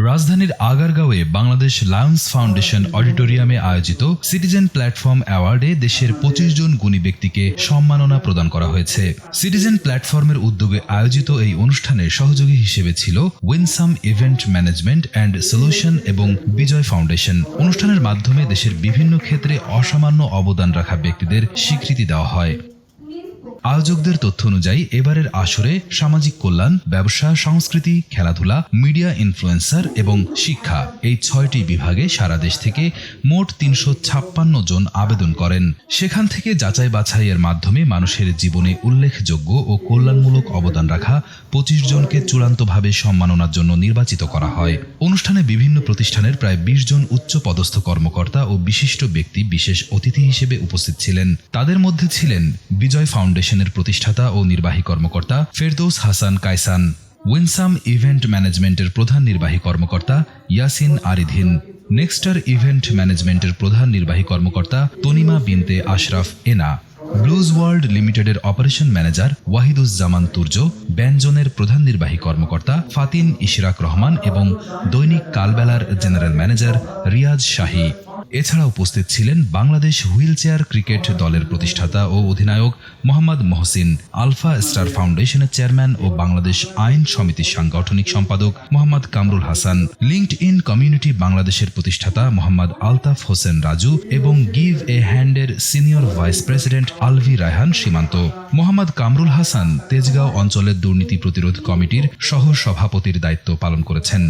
রাজধানীর আগারগাঁওয়ে Bangladesh Lions foundation অডিটোরিয়ামে আয়োজিত সিটিজেন প্ল্যাটফর্ম অ্যাওয়ার্ডে দেশের 25 জন গুণী ব্যক্তিকে সম্মাননা প্রদান করা হয়েছে। সিটিজেন প্ল্যাটফর্মের উদ্যোগে আয়োজিত এই অনুষ্ঠানের সহযোগী হিসেবে ছিল Winsome event management and solution এবং বিজয় ফাউন্ডেশন। অনুষ্ঠানের মাধ্যমে দেশের বিভিন্ন ক্ষেত্রে অসামান্য অবদান রাখা ব্যক্তিদের স্বীকৃতি দেওয়া হয়। আয়োজকদের তথ্য অনুযায়ী এবারের আসরে সামাজিক কল্যাণ, ব্যবসা, সংস্কৃতি, খেলাধুলা, মিডিয়া ইনফ্লুয়েন্সার এবং শিক্ষা এই 6টি বিভাগে সারা দেশ থেকে মোট 356 জন আবেদন করেন। সেখান থেকে যাচাই বাছাইয়ের মাধ্যমে মানুষের জীবনে উল্লেখযোগ্য ও কল্যাণমূলক অবদান রাখা 25 জনকে চূড়ান্তভাবে সম্মাননার জন্য নির্বাচিত করা হয়। অনুষ্ঠানে বিভিন্ন প্রতিষ্ঠানের প্রায় 20 জন উচ্চ পদস্থ কর্মকর্তা ও বিশিষ্ট ব্যক্তি বিশেষ অতিথি হিসেবে উপস্থিত ছিলেন। তাদের মধ্যে ছিলেন বিজয় ফাউন্ডেশনের প্রতিষ্ঠাতা ও নির্বাহী কর্মকর্তা Ferdous Hasan Kaysan, Winsome event ম্যানেজমেন্টের প্রধান নির্বাহী কর্মকর্তা ইয়াসিন আরিধিন, নেক্সটার ইভেন্ট ম্যানেজমেন্টের প্রধান নির্বাহী কর্মকর্তা তনিমা বিনতে আশরাফ এনা, ব্লুজ ওয়ার্ল্ড লিমিটেডের অপারেশন ম্যানেজার ওয়াহিদুজ্জামান তুর্য, ব্যঞ্জনের প্রধান নির্বাহী কর্মকর্তা ফাতিন ইশরাক রহমান এবং দৈনিক কালবেলার জেনারেল ম্যানেজার রিয়াজ শাহী। এছাড়া উপস্থিত ছিলেন বাংলাদেশ হুইলচেয়ার ক্রিকেট দলের প্রতিষ্ঠাতা ও অধিনায়ক মোহাম্মদ মহসিন, আলফা স্টার ফাউন্ডেশনের চেয়ারম্যান ও বাংলাদেশ আইন সমিতির সাংগঠনিক সম্পাদক Mohammad Kamrul Hasan, LinkedIn community বাংলাদেশের প্রতিষ্ঠাতা মোহাম্মদ আলতাফ হোসেন রাজু এবং গিভ এ হ্যান্ডের senior vice president Alvi Raihan Simanta. Mohammad Kamrul Hasan Tejgaon অঞ্চলের দুর্নীতি প্রতিরোধ কমিটির সহ সভাপতির দায়িত্ব পালন করেছেন।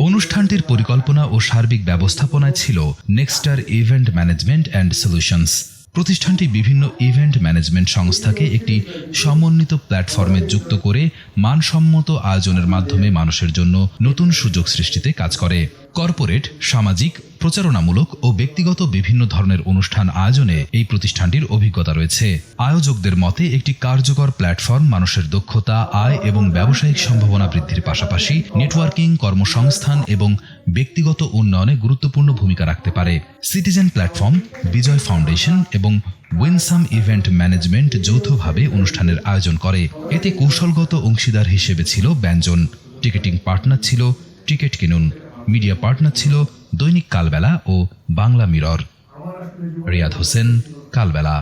অনুষ্ঠানটির পরিকল্পনা ও সার্বিক ব্যবস্থাপনায় ছিল নেক্সটার ইভেন্ট ম্যানেজমেন্ট অ্যান্ড সলিউশনস। প্রতিষ্ঠানটি বিভিন্ন ইভেন্ট ম্যানেজমেন্ট সংস্থাকে একটি সমন্বিত প্ল্যাটফর্মে যুক্ত করে মানসম্মত আয়োজনের মাধ্যমে মানুষের জন্য নতুন সুযোগ সৃষ্টিতে কাজ করে। কর্পোরেট, সামাজিক, প্রচারণামূলক ও ব্যক্তিগত বিভিন্ন ধরনের অনুষ্ঠান আয়োজনে এই প্রতিষ্ঠানটির অভিজ্ঞতা রয়েছে। আয়োজকদের মতে একটি কার্যকর প্ল্যাটফর্ম মানুষের দক্ষতা, আয় এবং ব্যবসায়িক সম্ভাবনা বৃদ্ধির পাশাপাশি নেটওয়ার্কিং, কর্মসংস্থান এবং ব্যক্তিগত উন্নয়নে গুরুত্বপূর্ণ ভূমিকা রাখতে পারে। সিটিজেন প্ল্যাটফর্ম, বিজয় ফাউন্ডেশন এবং উইনসাম ইভেন্ট ম্যানেজমেন্ট যৌথভাবে অনুষ্ঠানের আয়োজন করে। এতে কৌশলগত অংশীদার হিসেবে ছিল ব্যঞ্জন, টিকেটিং পার্টনার ছিল টিকেট কিনুন, মিডিয়া পার্টনার ছিল দৈনিক কালবেলা ও বাংলা মিরর। রিয়াদ হোসেন, কালবেলা।